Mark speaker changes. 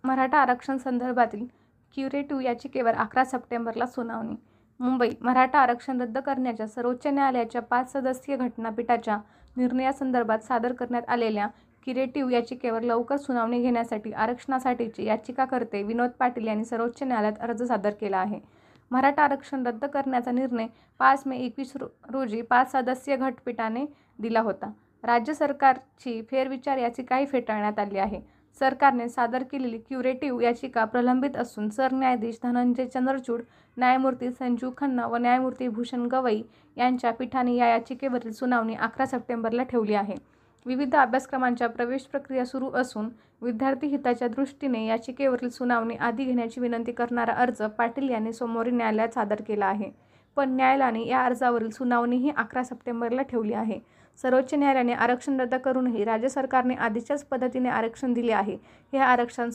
Speaker 1: मराठा आरक्षण संदर्भातील क्युरेटिव्ह याचिकेवर 11 सप्टेंबरला सुनावणी. मुंबई. मराठा आरक्षण रद्द करण्याच्या सर्वोच्च न्यायालयाच्या 5 सदस्यीय घटनापीठाच्या निर्णयासंदर्भात सादर करण्यात आलेल्या क्युरेटिव्ह याचिकेवर लवकर सुनावणी घेण्यासाठी आरक्षणासाठीचे याचिकाकर्ते विनोद पाटील यांनी सर्वोच्च न्यायालयात अर्ज सादर केला आहे. मराठा आरक्षण रद्द करण्याचा निर्णय 5 मे 2021 रोजी 5 सदस्यीय घटनापीठाने दिला होता. राज्य सरकारची फेरविचार याचिकाही फेटाळण्यात आली आहे. सरकारने सादर केलेली क्युरेटिव्ह याचिका प्रलंबित असून सरन्यायाधीश धनंजय चंद्रचूड, न्यायमूर्ती संजीव खन्ना व न्यायमूर्ती भूषण गवई यांच्या पीठाने या याचिकेवरील सुनावणी 11 सप्टेंबरला ठेवली आहे. विविध अभ्यासक्रमांच्या प्रवेश प्रक्रिया सुरू असून विद्यार्थी हिताच्या दृष्टीने याचिकेवरील सुनावणी आधी घेण्याची विनंती करणारा अर्ज पाटील यांनी सोमवारी न्यायालयात सादर केला आहे. पण न्यायालयाने या अर्जावरील सुनावणीही 11 सप्टेंबरला ठेवली आहे. सर्वोच्च न्यायालयाने आरक्षण रद्द करूनही राज्य सरकारने आधीच्याच पद्धतीने आरक्षण दिले आहे. हे आरक्षण